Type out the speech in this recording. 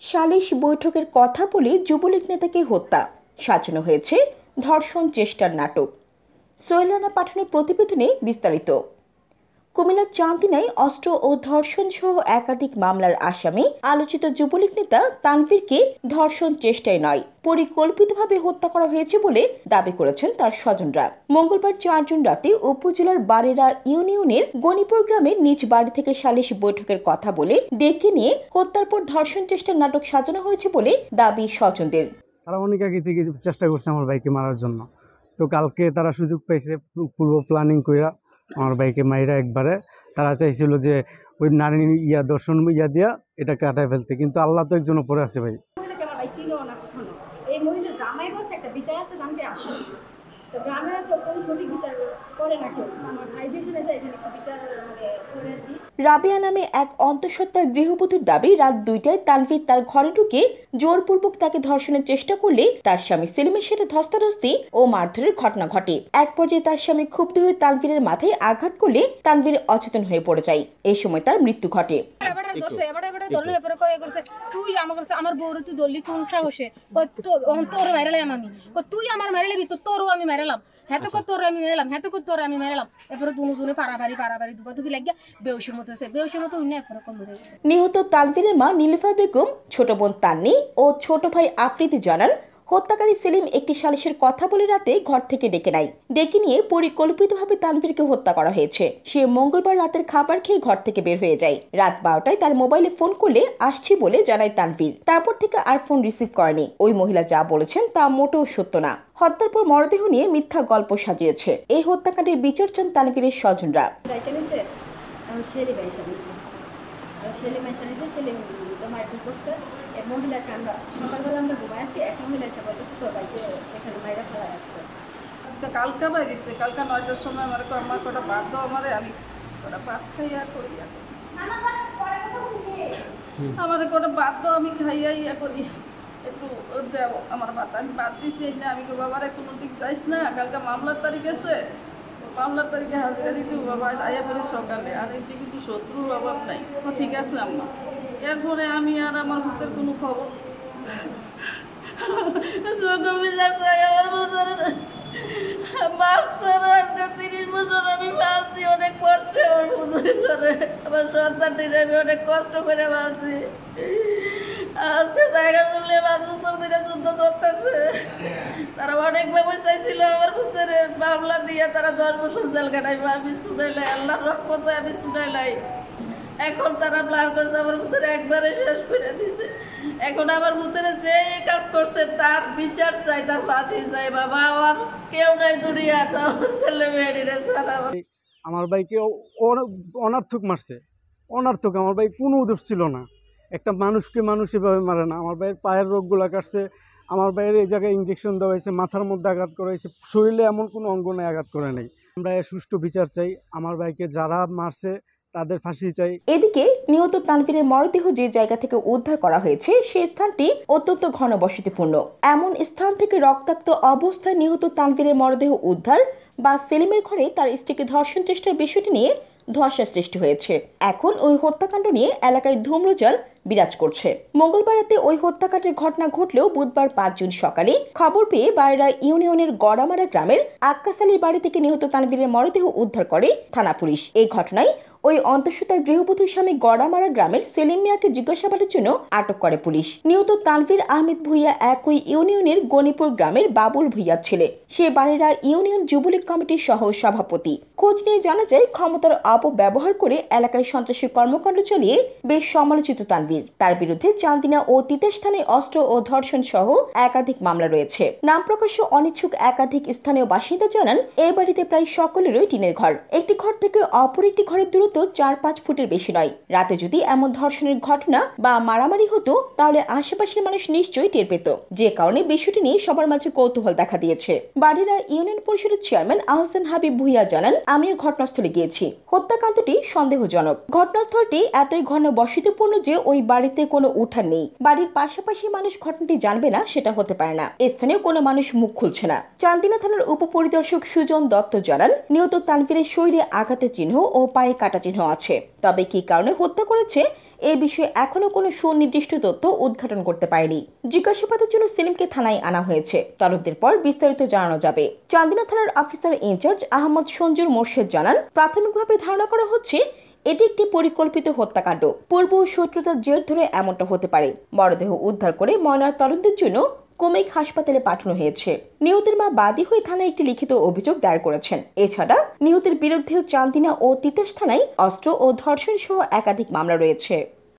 সালিশ বৈঠকের কথা বলে যুবলীগ নেতাকে হত্যা সাজানো হয়েছে ধর্ষণ চেষ্টার নাটক। সোহেল রানা পাঠানোর প্রতিবেদনে বিস্তারিত। কুমিল্লার চান্দিনায় অস্ত্র ও ধর্ষণ সহ একাধিক মামলার আসামি আলোচিত যুবলীগ নেতা তানভীরকে ধর্ষণ চেষ্টায় নয়, পরিকল্পিতভাবে হত্যা করা হয়েছে বলে দাবি করেছেন তার স্বজনরা। মঙ্গলবার 4 জুন রাতে উপজেলার বারেরা ইউনিয়নের গণিপুর গ্রামের নিজ বাড়ি থেকে সালিশ বৈঠকের কথা বলে ডেকে নিয়ে হত্যার পর ধর্ষণ চেষ্টার নাটক সাজানো হয়েছে বলে দাবি স্বজনদের। তারা অনেক আগে থেকে চেষ্টা করছে আমার ভাইকে মারার জন্য, তো কালকে তারা সুযোগ পাইছে পূর্ব প্ল্যানিং করে আমার ভাইকে মাইরা একবারে তারা চাইছিল যে ওই নারী দর্শন দিয়া এটা কাটায় ফেলতে, কিন্তু আল্লাহ তো একজন উপরে আছে ভাই। আমার ভাই ছিল না কখনো। এই মহিলা জামাই বসে একটা বিচার আছে জানতে আসো, তো গ্রামে তো কোনো সঠিক বিচার করে না কেউ। আমার ভাই যেখানে যায় এখানে একটু বিচার করে আর কি। রাবিয়া নামে এক অন্তঃসত্ত্বা গৃহবধূর দাবি, রাত 2টায় তানভীর তার ঘরে ঢুকে জোরপূর্বক তাকে ধর্ষণের চেষ্টা করলে তার স্বামী সেলিমের সাথে ধস্তাধস্তি ও মারধরের ঘটনা ঘটে। এক পর্যায়ে তার স্বামী ক্ষুব্ধ হয়ে তানভীরের মাথায় আঘাত করলে তানভীর অচেতন হয়ে পড়ে যায়। এই সময় তার মৃত্যু ঘটে। তুই আমার বউরে তুই দলি কোন সাহসে তোর মারালাম আমি, তুই আমার মারালাবি তো তোরও আমি মারালাম, হ্যাঁ তো তোর আমি মেরালাম, হ্যাঁ তো তোর আমি মেরালাম। এরপরে দুজনে পারাপারি দুপাদুকি লাগিয়া বেউসের মতো হচ্ছে, বেউসের মতো উনি এরপরে কম ধরে। নিহত তানভীরের মা নীলিফা বেগম, ছোট বোন তান্নি ও ছোট ভাই আফ্রিদি জানান, হত্যাকারী সেলিম একটি সালিশের কথা বলে রাতে ঘর থেকে ডেকে নিয়ে পরিকল্পিতভাবে তানভীরকে হত্যা করা হয়েছে। সে মঙ্গলবার রাতের খাবার খেয়ে ঘর থেকে বের হয়ে যায়। রাত 12টায় তার মোবাইলে ফোন করলে আসছি বলে জানায় তানভীর। তারপর থেকে আর ফোন রিসিভ করেনি। ওই মহিলা যা বলেছেন তা মোটেও সত্য না। হত্যার পর মরদেহ নিয়ে মিথ্যা গল্প সাজিয়েছে। এই হত্যাকাণ্ডের বিচার চান তানভীরের স্বজনরা। এক মহিলাকে আমরা সকালবেলা আমরা ঘুমাই আছি, এক মহিলা এসে বলতেছে তোর ভাইকে এখানে মাইরা ফেলা রাখছে। কালকা বাইরেছে, কালকা 9টার সময় আমার কটা ভাত দাও আমারে, আমি কটা ভাত খাইয়া করিয়া আমাদের কটা ভাত দাও, আমি খাইয়া ইয়া করি একটু দেও আমার ভাত। আমি ভাত দিছি না, আমি বাবারে কোনো দিক যাইস না, কালকা মামলার তারিখ আছে, মামলার তারিখে হাজিরা দিতে বাবা আইয়া পরে সকালে। আর এমনি কিন্তু শত্রুর অভাব নাই। ঠিক আছে আম্মা। এরপরে আমি আর আমার ভূতের কোনো খবর আজকে 30 বছর আমি পালছি, অনেক কষ্ট আমার ভূতের করে, আমার সন্তানটির আমি অনেক কষ্ট করে পালছি। আজকে জায়গা জুড়লে 5 বছর ধরে যুদ্ধ চলতেছে। তারা অনেক ভাবে চাইছিল আমার ভূতের মামলা দিয়ে তারা 10 বছর জেল কাটাইবে, আমি শুনাইলাই, আল্লাহর রহমতে আমি শুনাইলাই। এখন তারা প্ল্যান করছে আমার ভিতরে একবারে শেষ করে দিছে। এখন আমার ভিতরে যে কাজ করছে তার বিচার চাই, তার ফাঁসি চাই। বাবা আমার কেউ নাই দুনিয়া, ছেলে মেয়েরা ছাড়া। আমার ভাইকে অনার্থক মারছে, অনার্থক। আমার ভাই কোনো দোষ ছিল না। একটা মানুষকে মানুষ এভাবে মারে না। আমার ভাইয়ের পায়ের রোগগুলা কাটছে, আমার ভাইয়ের এই জায়গায় ইঞ্জেকশন দেওয়া হয়েছে, মাথার মধ্যে আঘাত করা হয়েছে, শরীরে এমন কোনো অঙ্গ নাই আঘাত করে নাই। আমরা সুষ্ঠু বিচার চাই। আমার ভাইকে যারা মারছে তাদের ফাঁসি চাই। এদিকে নিহত তানভীরের মরদেহ যে জায়গা থেকে উদ্ধার করা হয়েছে সেই স্থানটি অত্যন্ত ঘনবসতিপূর্ণ। এমন স্থান থেকে রক্তাক্ত অবস্থায় নিহত তানভীরের মরদেহ উদ্ধার বা সেলিমের ঘরে তার স্ত্রীকে ধর্ষণ চেষ্টার বিষয়টি নিয়ে ধোঁয়াশা সৃষ্টি হয়েছে। এখন ওই হত্যাকাণ্ড নিয়ে এলাকায় ধূম্রজাল বিরাজ করছে। মঙ্গলবার রাতে ওই হত্যাকাণ্ডের ঘটনা ঘটলেও বুধবার 5 জুন সকালে খবর পেয়ে বায়রা ইউনিয়নের গড়ামারা গ্রামের আক্কাস আলীর বাড়ি থেকে নিহত তানভীরের মরদেহ উদ্ধার করে থানা পুলিশ। এই ঘটনায় ওই অন্তঃসত্ত্বা গৃহবধূর স্বামী গড়ামারা গ্রামের সেলিম মিয়াকে জিজ্ঞাসাবাদের জন্য আটক করে পুলিশ। নিহত তানভীর আহমেদ ভুইয়া একই ইউনিয়নের গণিপুর গ্রামের বাবুল ভুইয়ার ছেলে। সে বারেরা ইউনিয়ন যুবলীগ কমিটির সহ সভাপতি। খোঁজ নিয়ে জানা যায়, ক্ষমতার অপব্যবহার করে এলাকায় সন্ত্রাসী কর্মকাণ্ড চালিয়ে বেশ সমালোচিত তানভীর। তার বিরুদ্ধে চান্দিনা ও তিতাস থানায় অস্ত্র ও ধর্ষণ সহ একাধিক মামলা রয়েছে। নাম প্রকাশ্য অনিচ্ছুক একাধিক স্থানীয় বাসিন্দা জানান, এই বাড়িতে প্রায় সকলেরই টিনের ঘর। একটি ঘর থেকে অপর একটি ঘরের দূরত্ব দূরত্ব 4-5 ফুটের বেশি নয়। রাতে যদি এমন ধর্ষণের ঘটনা বা মারামারি হতো তাহলে আশেপাশের মানুষ নিশ্চয়ই টের পেত, যে কারণে বিষয়টি নিয়ে সবার মাঝে কৌতূহল দেখা দিয়েছে। বাড়িরা ইউনিয়ন পরিষদের চেয়ারম্যান আহসান হাবিব ভুইয়া জানান, আমিও ঘটনাস্থলে গিয়েছি। হত্যাকাণ্ডটি সন্দেহজনক। ঘটনাস্থলটি এতই ঘনবসতিপূর্ণ যে ওই বাড়িতে কোনো উঠান নেই। বাড়ির পাশাপাশি মানুষ ঘটনাটি জানবে না সেটা হতে পারে না। স্থানীয় কোনো মানুষ মুখ খুলছে না। চান্দিনা থানার উপপরিদর্শক সুজন দত্ত জানান, নিহত তানভীরের শরীরে আঘাতের চিহ্ন ও পায়ে কাটা চিহ্ন আছে। তবে কি কারণে হত্যা করেছে এই বিষয়ে এখনো কোনো সুনির্দিষ্ট তথ্য উদ্ঘাটন করতে পারেনি। জিজ্ঞাসাবাদের জন্য সেলিমকে থানায় আনা হয়েছে। তদন্তের পর বিস্তারিত জানানো যাবে। চান্দিনা থানার অফিসার ইনচার্জ আহমদ সঞ্জুর মোর্শেদ জানান, প্রাথমিকভাবে ধারণা করা হচ্ছে এটি একটি পরিকল্পিত হত্যাকাণ্ড। পূর্ব শত্রুতার জের ধরে এমনটা হতে পারে। মরদেহ উদ্ধার করে ময়নাতদন্তের তদন্তের জন্য কোমেক হাসপাতালে পাঠানো হয়েছে। নিহতের মা বাদী হয়ে থানায় একটি লিখিত অভিযোগ দায়ের করেছেন। এছাড়া নিহতের বিরুদ্ধেও চান্দিনা ও তিতাস থানায় অস্ত্র ও ধর্ষণ সহ একাধিক মামলা রয়েছে।